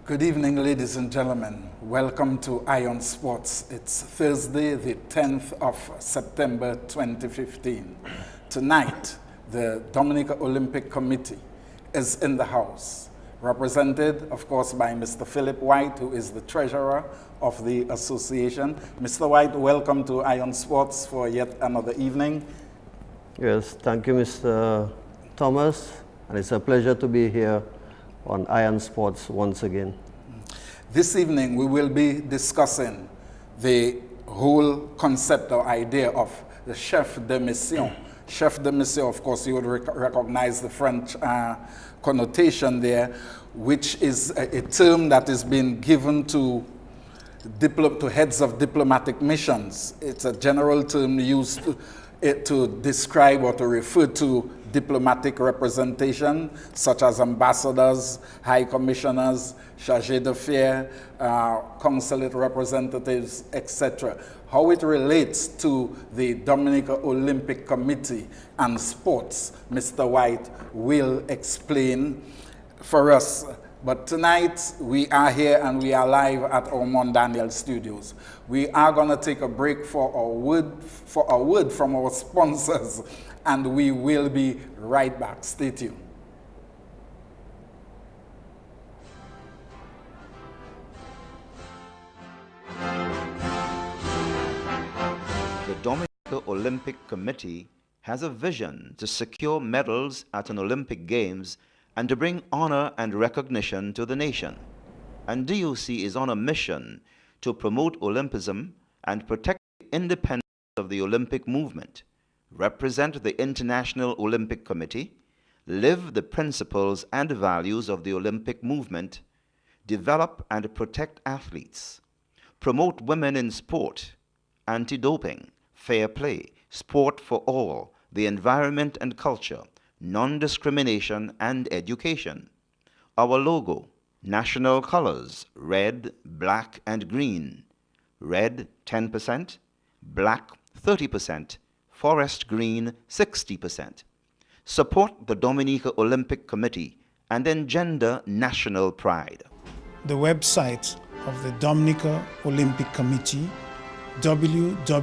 Good evening, ladies and gentlemen. Welcome to Ion Sports. It's Thursday, the 10th of September 2015. Tonight, the Dominica Olympic Committee is in the house, represented, of course, by Mr. Philip White, who is the treasurer of the association. Mr. White, welcome to Ion Sports for yet another evening. Yes, thank you, Mr. Thomas, and it's a pleasure to be here on Ion Sports once again. This evening we will be discussing the whole concept or idea of the chef de mission. Chef de mission, of course, you would recognize the French connotation there, which is a term that is being given to heads of diplomatic missions. It's a general term used to describe or to refer to diplomatic representation, such as ambassadors, high commissioners, chargés d'affaires, consulate representatives, etc. How it relates to the Dominica Olympic Committee and sports, Mr. White will explain for us. But tonight, we are here and we are live at our Mont Daniel studios. We are going to take a break for a word from our sponsors, and we will be right back. Stay tuned. The Dominica Olympic Committee has a vision to secure medals at an Olympic Games and to bring honor and recognition to the nation. And DOC is on a mission to promote Olympism and protect the independence of the Olympic movement, represent the International Olympic Committee, live the principles and values of the Olympic movement, develop and protect athletes, promote women in sport, anti-doping, fair play, sport for all, the environment and culture, non-discrimination and education. Our logo, national colors, red, black, and green. Red, 10%, black, 30%, forest green, 60%. Support the Dominica Olympic Committee and engender national pride. The website of the Dominica Olympic Committee, www.doc.dm.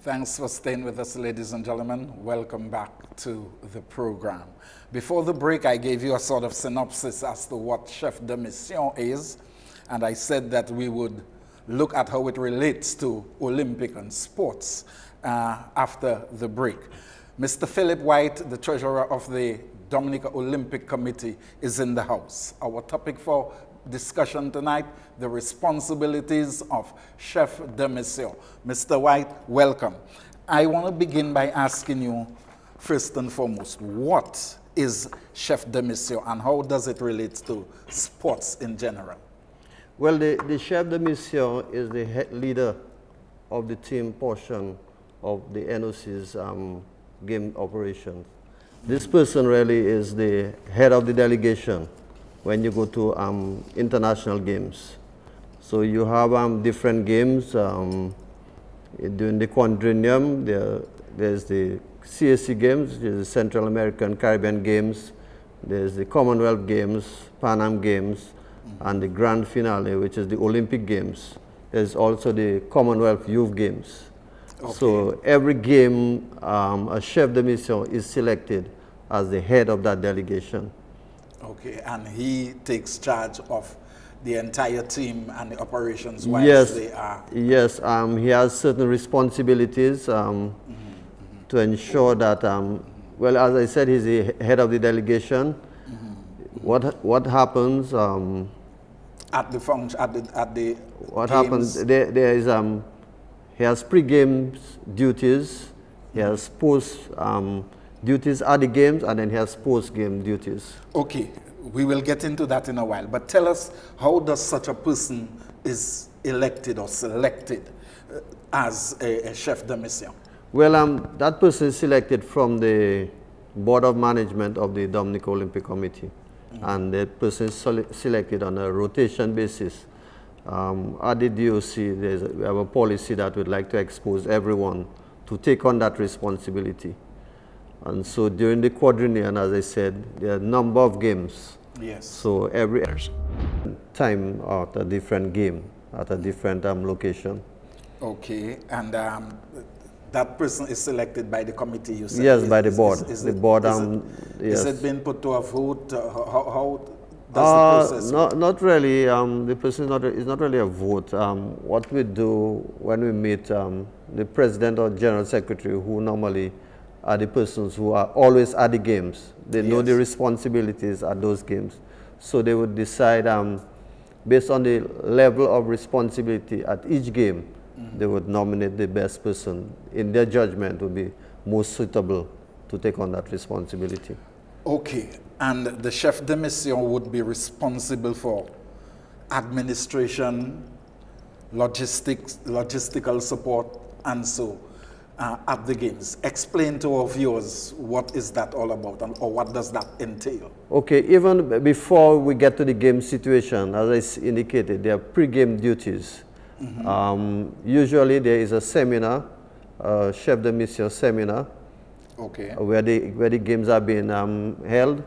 Thanks for staying with us, ladies and gentlemen. Welcome back to the program. Before the break, I gave you a sort of synopsis as to what chef de mission is, and I said that we would look at how it relates to Olympic and sports after the break. Mr. Philip White, the treasurer of the Dominica Olympic Committee, is in the house. Our topic for discussion tonight, the responsibilities of chef de mission. Mr. White, welcome. I want to begin by asking you, first and foremost, what is chef de mission and how does it relate to sports in general? Well, the chef de mission is the head leader of the team portion of the NOC's game operations. This person really is the head of the delegation when you go to international games. So you have different games. During the quadrennium, there's the CAC Games, there's the Central American Caribbean Games, there's the Commonwealth Games, Pan Am Games, and the grand finale, which is the Olympic Games. There's also the Commonwealth Youth Games. Okay. So every game, a chef de mission is selected as the head of that delegation. Okay, and he takes charge of the entire team and the operations while they are... Yes, he has certain responsibilities to ensure that, well, as I said, he's the head of the delegation. What happens... at the function, at the what games. happens, there is, he has pre-game duties, he has post duties at the games, and then he has post-game duties. Okay, we will get into that in a while, but tell us, how does such a person is elected or selected as a chef de mission? Well, that person is selected from the Board of Management of the Dominica Olympic Committee, and that person is selected on a rotation basis. At the DOC, we have a policy that we'd like to expose everyone to take on that responsibility. And so during the quadrennial, as I said, there are a number of games. Yes. So every time at a different game, at a different location. Okay, and that person is selected by the committee, you said? Yes, by the board. The board, is yes. it being put to a vote? How does the process work? Not really. The person is not really a vote. What we do when we meet the president or general secretary, who normally are the persons who are always at the games. They know the responsibilities at those games. So they would decide, based on the level of responsibility at each game, they would nominate the best person in their judgment would be most suitable to take on that responsibility. Okay, and the chef de mission would be responsible for administration, logistical support, and so at the games. Explain to our viewers what is that all about, or what does that entail? Okay, even before we get to the game situation, as I indicated, there are pre-game duties. Usually there is a seminar, chef de mission seminar, where the games are being held,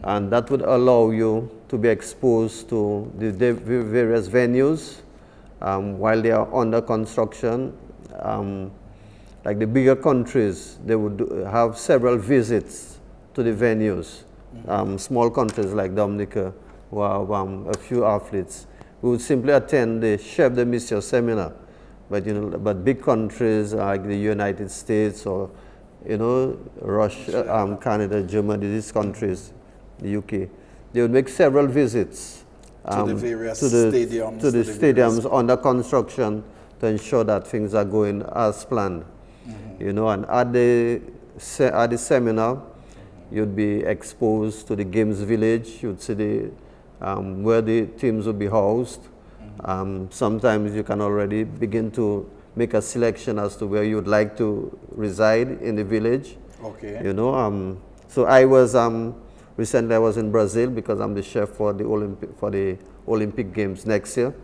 and that would allow you to be exposed to the various venues while they are under construction. Like the bigger countries, they would have several visits to the venues. Small countries like Dominica, who have a few athletes, we would simply attend the chef de mission seminar. But big countries like the United States or Russia, Canada, Germany, these countries, the UK, they would make several visits to the various stadiums, to the stadiums under construction to ensure that things are going as planned. And at the seminar, you'd be exposed to the games village. You'd see where the teams will be housed. Sometimes you can already begin to make a selection as to where you'd like to reside in the village. Okay. So I was recently I was in Brazil because I'm the chef for the Olympic Games next year.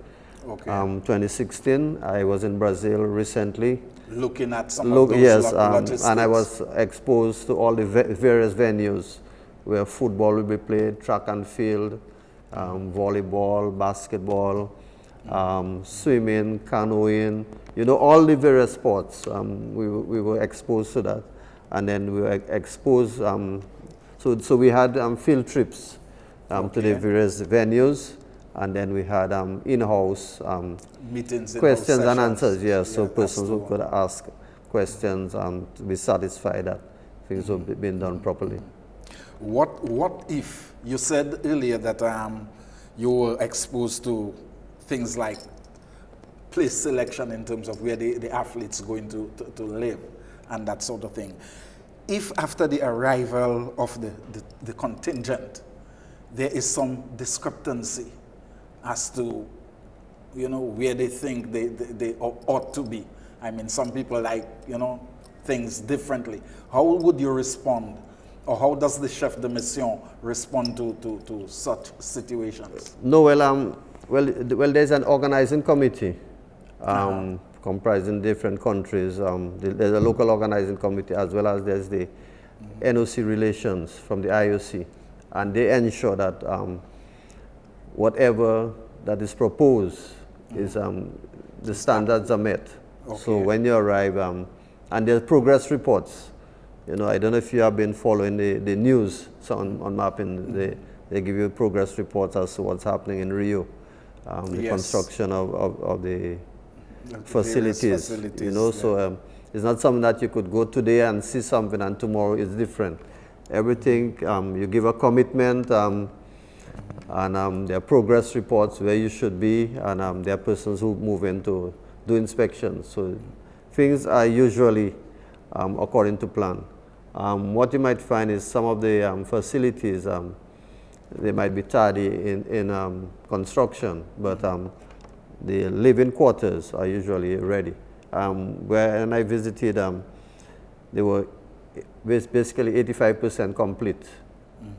Okay. 2016, I was in Brazil recently. Looking at some of those logistics. And I was exposed to all the various venues where football will be played, track and field, volleyball, basketball, swimming, canoeing, all the various sports. We were exposed to that. And then we were exposed, so we had field trips to the various venues. And then we had in-house meetings, questions and answers. Yes, so persons who could ask questions and to be satisfied that things were being done properly. What if you said earlier that you were exposed to things like place selection in terms of where the athletes going to live and that sort of thing? If after the arrival of the contingent, there is some discrepancy as to, where they think they ought to be. I mean, some people like, things differently. How would you respond? Or how does the chef de mission respond to such situations? No, well, there's an organizing committee comprising different countries. There's a local organizing committee as well as there's the NOC relations from the IOC. And they ensure that whatever that is proposed is the standards are met. Okay. So when you arrive, and there's progress reports. I don't know if you have been following the news on mapping. They give you progress reports as to what's happening in Rio, the construction of the facilities. So it's not something that you could go today and see something and tomorrow is different. Everything, you give a commitment, and there are progress reports where you should be, and there are persons who move in to do inspections. So things are usually according to plan. What you might find is some of the facilities, they might be tardy in construction, but the living quarters are usually ready. When I visited, they were basically 85% complete.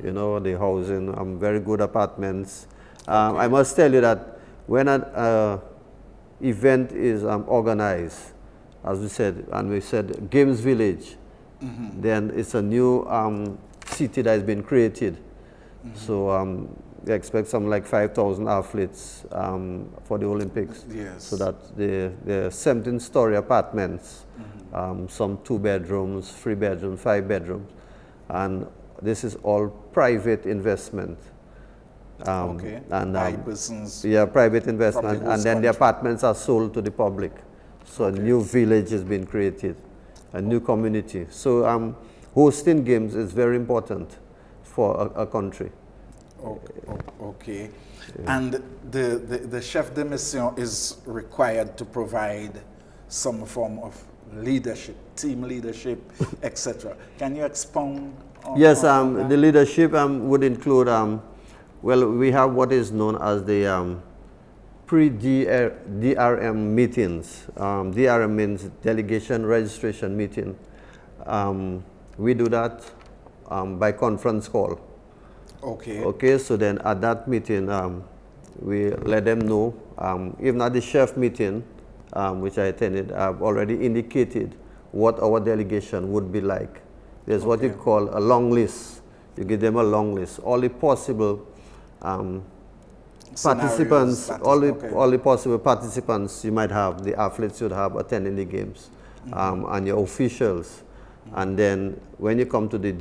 The housing, very good apartments. I must tell you that when an event is organized, as we said, and we said Games Village, then it's a new city that has been created. So they expect something like 5,000 athletes for the Olympics. Yes. So that the 17-story apartments, some 2 bedrooms, 3 bedrooms, 5 bedrooms, and this is all private investment. Okay. And by persons. yeah, private From investment, the and then the host apartments are sold to the public. So a new village has been created, a new community. So hosting games is very important for a country. Okay. And the chef de mission is required to provide some form of leadership, team leadership, etc. Can you expound on Yes, on that? the leadership would include, well, we have what is known as the pre-DRM meetings. DRM means delegation registration meeting. We do that by conference call. Okay. Okay, so then at that meeting, we let them know, even at the chef meeting, which I attended, I've already indicated what our delegation would be like. There's what you call a long list. You give them a long list. All the possible participants, all the possible participants you might have, the athletes you'd have attending the games, and your officials. And then when you come to the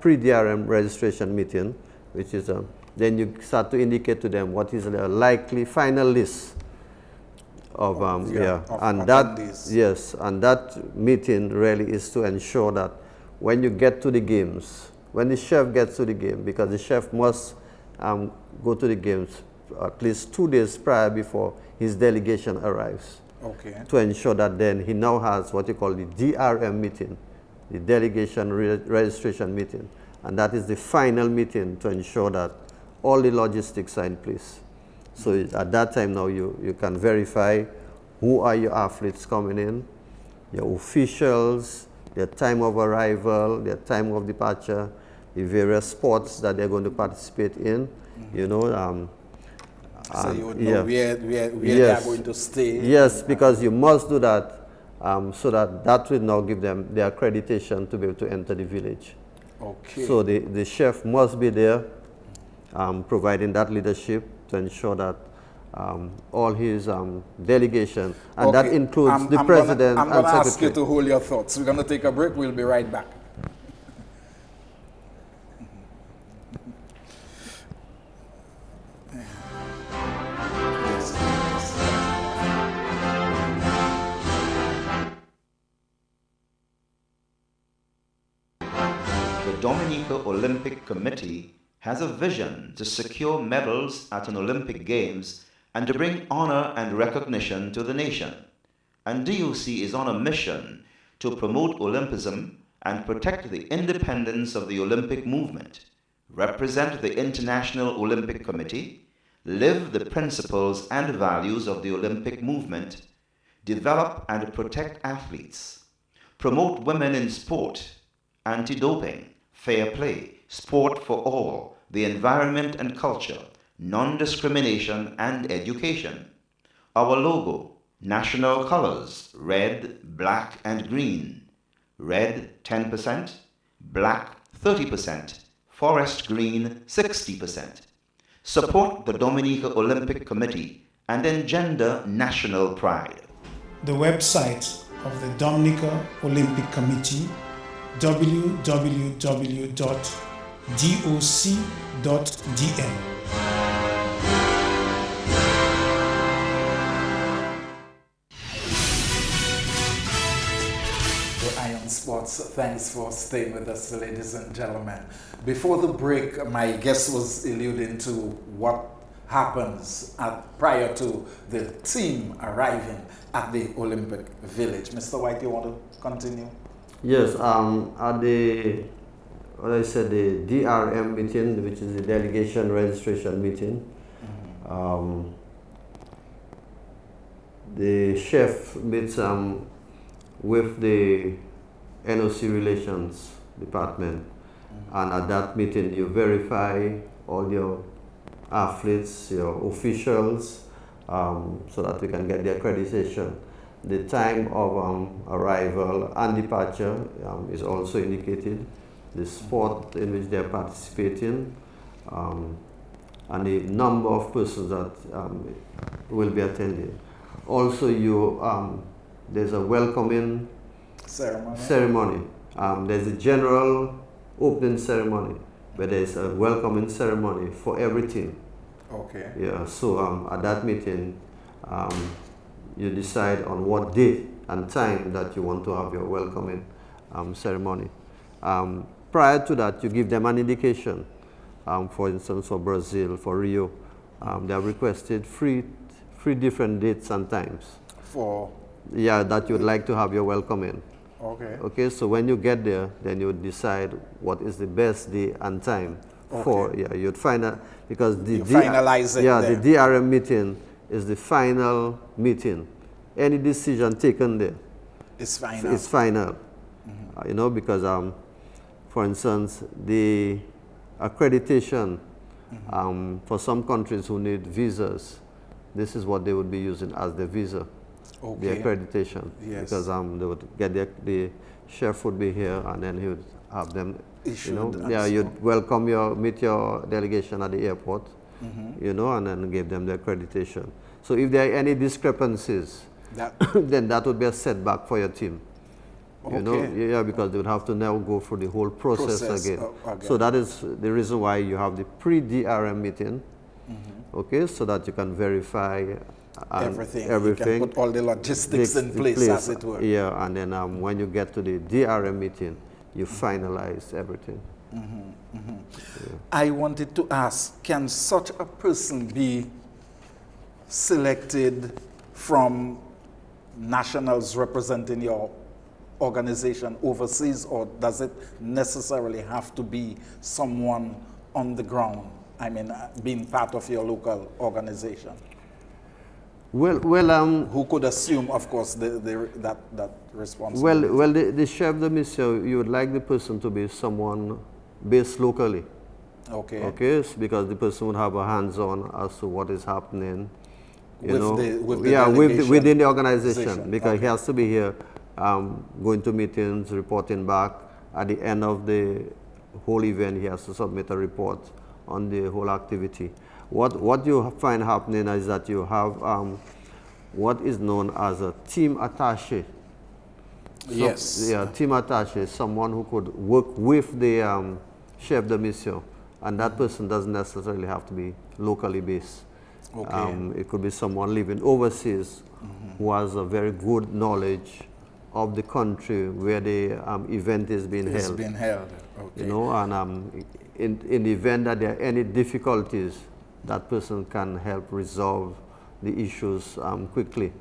pre-DRM registration meeting, which is then you start to indicate to them what is the likely final list of of and that attendees. yes, and that meeting really is to ensure that when you get to the games, when the chef gets to the game, because the chef must go to the games at least 2 days prior before his delegation arrives, Okay. to ensure that then he now has what you call the DRM meeting, the delegation registration meeting, and that is the final meeting to ensure that all the logistics are in place. So at that time now you can verify who are your athletes coming in, your officials, their time of arrival, their time of departure, the various sports that they're going to participate in, you know. So you would know where they Yes. are going to stay. Yes, because you must do that so that will now give them the accreditation to be able to enter the village. Okay. So the chef must be there providing that leadership to ensure that all his delegation, and that Okay. includes the I'm president I'm and going to ask you secretary. to hold your thoughts. We're going to take a break. We'll be right back. The Dominica Olympic Committee has a vision to secure medals at an Olympic Games and to bring honor and recognition to the nation. And DOC is on a mission to promote Olympism and protect the independence of the Olympic movement, represent the International Olympic Committee, live the principles and values of the Olympic movement, develop and protect athletes, promote women in sport, anti-doping, fair play, sport for all, the environment and culture, non-discrimination and education. Our logo, national colors, red, black and green. Red 10%, black 30%, forest green 60%. Support the Dominica Olympic Committee and engender national pride. The website of the Dominica Olympic Committee, www.doc.dm. Ion Sports, thanks for staying with us, ladies and gentlemen. Before the break, my guest was alluding to what happens prior to the team arriving at the Olympic Village. Mr. White, you want to continue? Yes, at the, what I said, the DRM meeting, which is the delegation registration meeting, the chef meets with the NOC Relations Department, and at that meeting you verify all your athletes, your officials, so that we can get the accreditation. The time of arrival and departure is also indicated, the sport in which they are participating, and the number of persons that will be attending. Also, there's a welcoming ceremony. There's a general opening ceremony, but there's a welcoming ceremony for every team. Okay. Yeah, so at that meeting, you decide on what date and time that you want to have your welcoming ceremony. Prior to that, you give them an indication. For instance, for Brazil, for Rio, they have requested three different dates and times. Yeah, that you'd like to have your welcoming. Okay. Okay, so when you get there, then you decide what is the best day and time for, yeah, you'd find out, because finalize it. Yeah, there. the DRM meeting is the final meeting. Any decision taken there, It's final. it's final. You know, because for instance, the accreditation for some countries who need visas, this is what they would be using as the visa. Okay. The accreditation. Yes. Because they would get the chef would be here, and then he would have them, Issued, you know, and yeah, so- you'd meet your delegation at the airport, you know, and then give them the accreditation. So if there are any discrepancies, then that would be a setback for your team. You know, Okay. yeah, because they would have to now go through the whole process again. again. So that is the reason why you have the pre-DRM meeting, okay, so that you can verify everything. everything. You can put all the logistics in place, as it were. Yeah, and then when you get to the DRM meeting, you finalize everything. I wanted to ask, can such a person be selected from nationals representing your organization overseas, or does it necessarily have to be someone on the ground? I mean, being part of your local organization, Well, who could assume, of course, that responsibility. well, the chef de mission, you would like the person to be someone based locally. Okay. Okay, because the person would have a hands-on as to what is happening. You With know, the yeah, delegation. within the organization, Position, because he okay. has to be here, going to meetings, reporting back. At the end of the whole event, he has to submit a report on the whole activity. What you find happening is that you have what is known as a team attaché. Yes. Yeah, team attaché, someone who could work with the chef de mission, and that person doesn't necessarily have to be locally based. Okay. It could be someone living overseas who has a very good knowledge of the country where the event is being It's held. been held. Okay. You know, and in the event that there are any difficulties, that person can help resolve the issues quickly.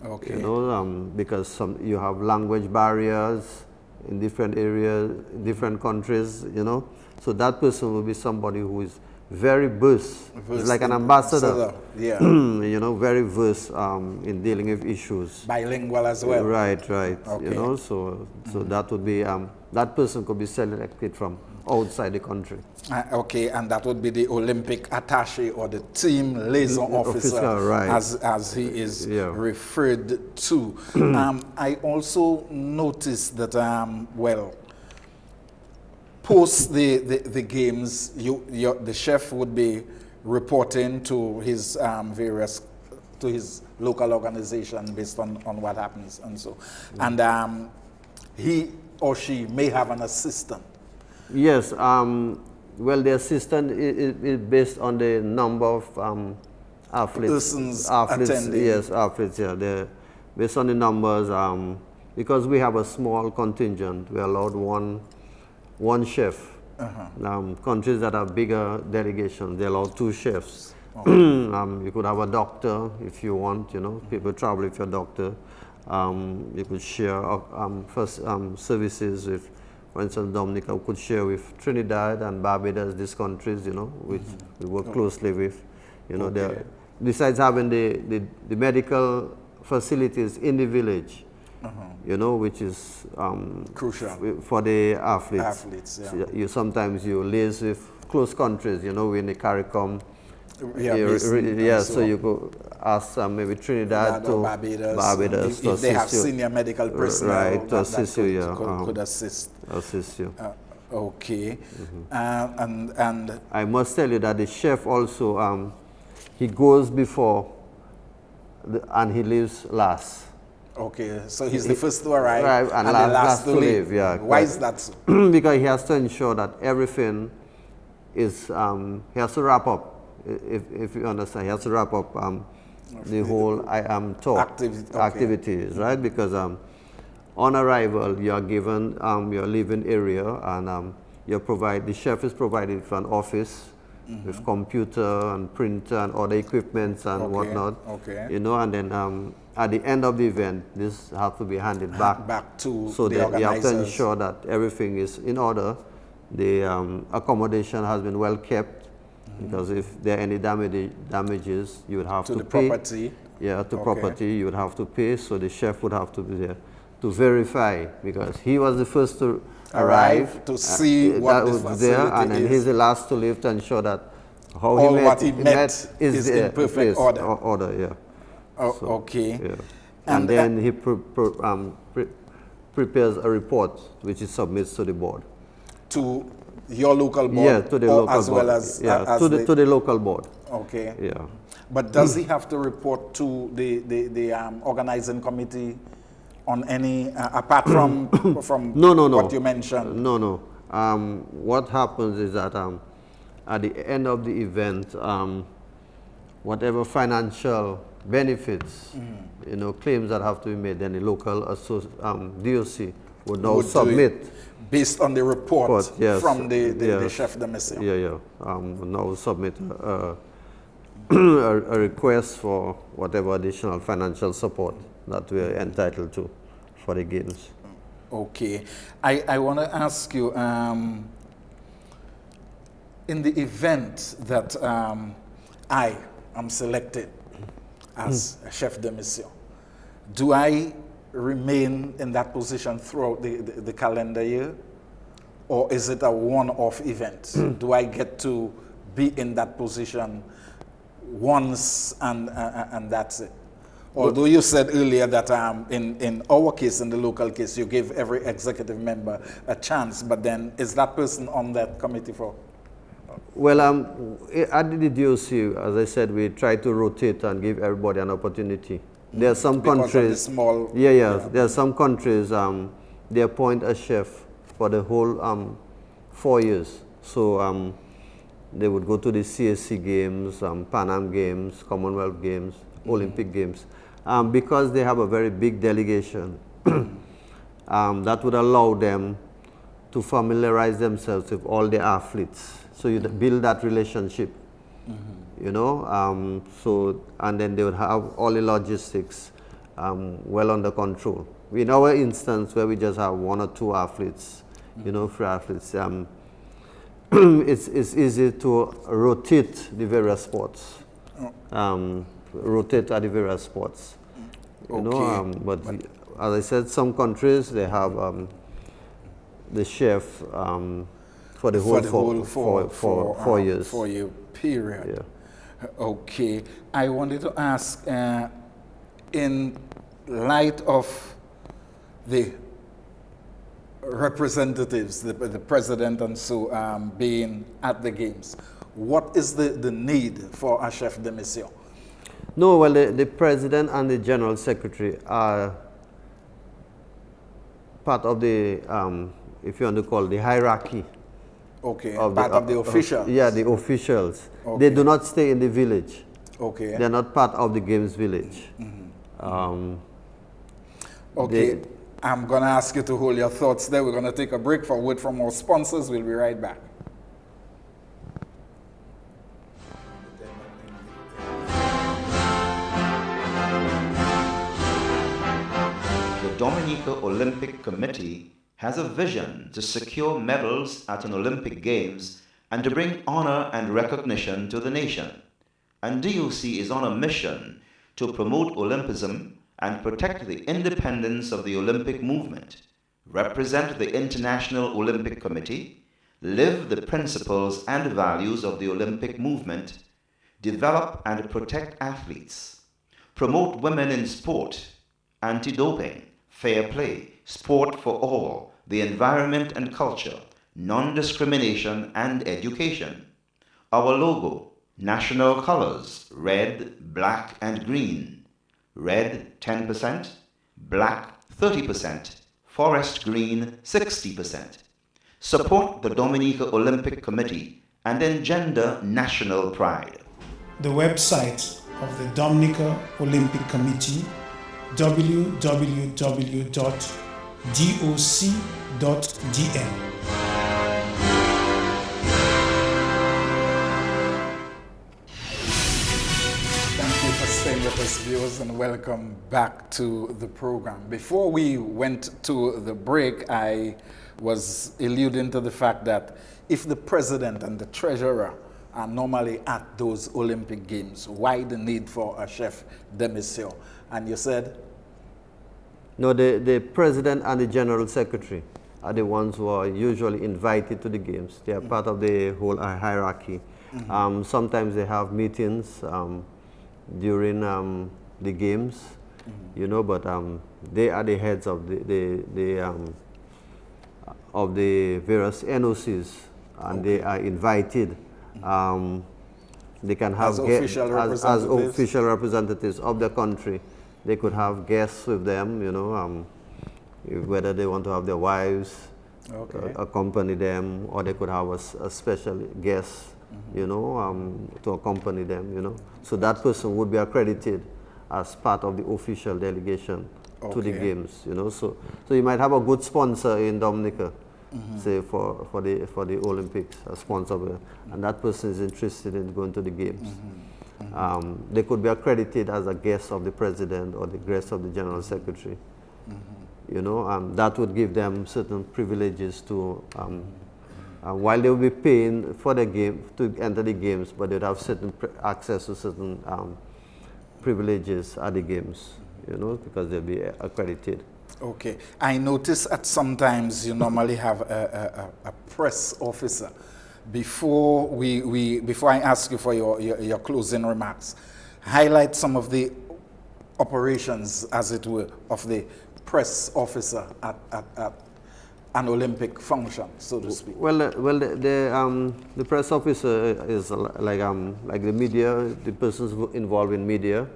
Okay. You know, because you have language barriers in different areas, different countries, you know. So that person will be somebody who is very versed. It's like an ambassador. Yeah. You know, very versed in dealing with issues. Bilingual as well. Right. Okay. You know, so that would be, that person could be selected from outside the country. Okay, and that would be the Olympic attaché or the team liaison officer, right. as he is Yeah. referred to. I also noticed that, well, post the games, the chef would be reporting to his to his local organization based on what happens and so. And he or she may have an assistant. Yes, well, the assistant is based on the number of athletes. Persons attending. Yes, athletes, yeah. They're based on the numbers, because we have a small contingent, we're allowed one chef. Countries that have bigger delegations, they allow 2 chefs. You could have a doctor if you want, you know, people travel with your doctor. You could share services with, for instance, Dominica could share with Trinidad and Barbados, these countries, you know, which we work closely with. You know, Okay. besides having the medical facilities in the village, you know, which is Crucial. for the athletes. Athletes, yeah. So sometimes you liaise with close countries, you know, in the CARICOM, Yeah, Yeah, based in yeah, so so you go ask maybe Trinidad to or Barbados. Barbados to If they have assist you. senior medical personnel Right, to that assist you, yeah, could assist. assist you. Okay. And I must tell you that the chef also, he goes before and he leaves last. okay, so he's the first to arrive and the last to leave. yeah. Why correct. is that so? Because he has to ensure that everything is, he has to wrap up, if you understand, he has to wrap up the whole talk, okay. activities, right? Because on arrival, you are given your living area and the chef is provided with an office with computer and printer and other equipments and Okay, whatnot. okay. You know, and then at the end of the event, this has to be handed back to so the that you have to organizers. ensure that everything is in order. The accommodation has been well kept, because if there are any damages, you would have To to the pay. property. Yeah, to Okay. property, you would have to pay. So the chef would have to be there to verify, because he was the first to arrive to see what that the was there, facility and then is. he's the last to leave to ensure that how All he what he met is in there, perfect place, order. Order, yeah. Oh, So, okay. Yeah. And, And then he prepares a report which he submits to the board. to your local board. Yeah, to the or local as board. well as, yeah, as to the local board. Okay. Yeah. But does he have to report to the organizing committee on any apart from No. what you mentioned? No. What happens is that at the end of the event, whatever financial benefits, claims that have to be made, then the local DOC would now Would do it submit. based on the report Yes, from the yes. chef de mission. Yeah. Would now submit a request for whatever additional financial support that we are entitled to for the games. Okay. I want to ask you, in the event that I am selected as a chef de mission, do I remain in that position throughout the calendar year? Or is it a one-off event? Do I get to be in that position once and that's it? Although you said earlier that in our case, in the local case, you give every executive member a chance, but then is that person on that committee for? Well, at the DOC, as I said, we try to rotate and give everybody an opportunity. There are some Because of the countries. small. Yeah. There are some countries. They appoint a chef for the whole 4 years. So they would go to the CSC Games, Pan Am Games, Commonwealth Games, Olympic Games, because they have a very big delegation. That would allow them to familiarize themselves with all the athletes. So you build that relationship, so, and then they would have all the logistics well under control. In our instance, where we just have 1 or 2 athletes, free athletes, it's easy to rotate the various sports, rotate at the various sports, but as I said, some countries, they have the chef for the whole 4 years. 4 year period. Yeah. Okay. I wanted to ask, in light of the representatives, the president and so being at the games, what is the need for a chef de mission? No, well, the president and the general secretary are part of the, if you want to call it, the hierarchy. Okay, Of part of the officials. Yeah, the officials. Okay. They do not stay in the village. Okay. They're not part of the games village. Okay, they- I'm going to ask you to hold your thoughts there. We're going to take a break for word from our sponsors. We'll be right back. The Dominica Olympic Committee has a vision to secure medals at an Olympic Games and to bring honor and recognition to the nation. And DOC is on a mission to promote Olympism and protect the independence of the Olympic movement, represent the International Olympic Committee, live the principles and values of the Olympic movement, develop and protect athletes, promote women in sport, anti-doping, fair play, sport for all, the environment and culture, non-discrimination and education. Our logo, national colors, red, black and green. Red 10%, black 30%, forest green 60%. Support the Dominica Olympic Committee and engender national pride. The website of the Dominica Olympic Committee, www.doc.dn. Thank you for staying with us, viewers, and welcome back to the program. Before we went to the break, I was alluding to the fact that if the president and the treasurer are normally at those Olympic Games, why the need for a chef de mission? And you said? No, the president and the general secretary are the ones who are usually invited to the games. They are part of the whole hierarchy. Sometimes they have meetings during the games, you know, but they are the heads of the various NOCs, and they are invited. They can have as official representatives of the country. They could have guests with them, you know, whether they want to have their wives accompany them, or they could have a special guest, you know, to accompany them, you know. So that person would be accredited as part of the official delegation to the games, you know. So you might have a good sponsor in Dominica, say for the Olympics, a sponsor, and that person is interested in going to the games. They could be accredited as a guest of the president or the guest of the general secretary. You know, that would give them certain privileges to, while they will be paying for the game to enter the games, but they'd have certain access to certain privileges at the games, you know, because they'll be accredited. Okay. I notice at sometimes you normally have a press officer. Before before I ask you for your closing remarks, highlight some of the operations, as it were, of the press officer at an Olympic function, so to speak. Well, the press officer is like the media, the persons involved in media.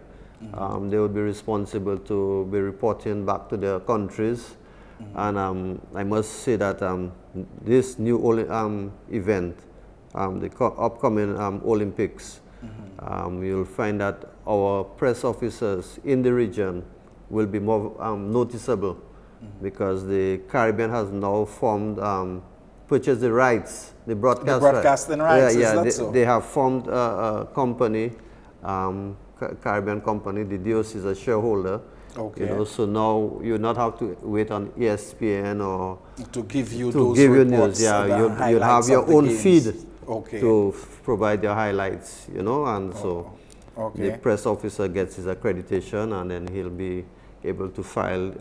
They would be responsible to be reporting back to their countries. And I must say that this new event, the upcoming Olympics, you'll find that our press officers in the region will be more noticeable, because the Caribbean has now purchased the rights, the broadcasting rights. They have formed a company, Caribbean company. The DOC is a shareholder. Okay. You know, so now you not have to wait on ESPN or to give you news. Yeah, you'll have your own feed okay. to provide your highlights. You know, and so the press officer gets his accreditation, and then he'll be able to file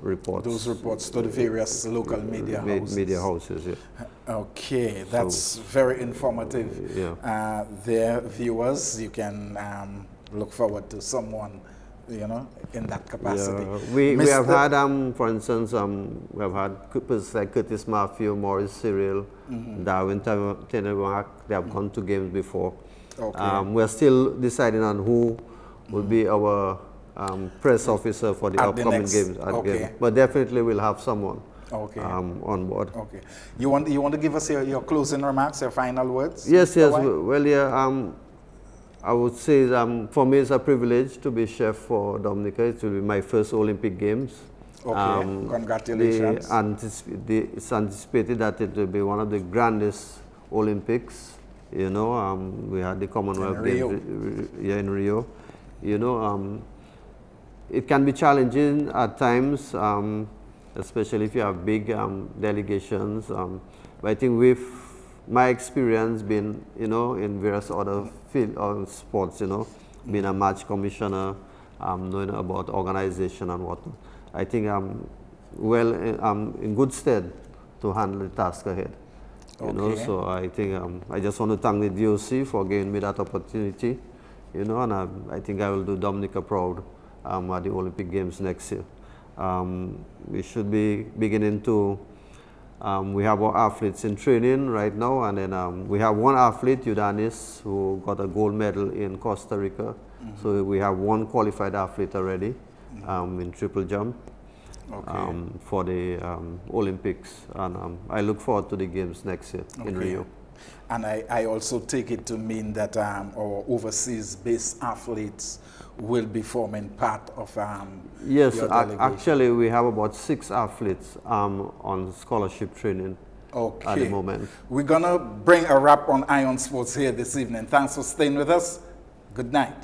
reports. Those reports to the various local media houses. Yeah. Okay, that's very informative. Yeah. There, viewers, you can look forward to someone, you know, in that capacity. Yeah. We have had, for instance, we have had persons like Curtis Matthew, Maurice Cyril, Darwin Tenenback. They have gone to games before. Okay. We're still deciding on who will be our press officer for the upcoming games. But definitely we'll have someone on board. Okay. You want to give us your closing remarks, your final words? Yes. Well, yeah. I would say for me it's a privilege to be chef for Dominica. It will be my first Olympic Games. Okay. Congratulations. It's anticipated that it will be one of the grandest Olympics. You know, we had the Commonwealth Games in Rio. You know, it can be challenging at times, especially if you have big delegations. But I think with my experience being, you know, in various other field or sports, you know, being a match commissioner, knowing about organization and whatnot, I think I'm in good stead to handle the task ahead. You know, Okay. so I think I just want to thank the DOC for giving me that opportunity. You know, and I think I will do Dominica proud at the Olympic Games next year. We should be beginning to. We have our athletes in training right now, and then we have one athlete, Udanis, who got a gold medal in Costa Rica. So we have one qualified athlete already in triple jump for the Olympics, and I look forward to the games next year in Rio. And I also take it to mean that our overseas-based athletes will be forming part of Yes, your delegation. actually we have about 6 athletes on scholarship training Okay. at the moment. We're going to bring a wrap on Ion Sports here this evening. Thanks for staying with us. Good night.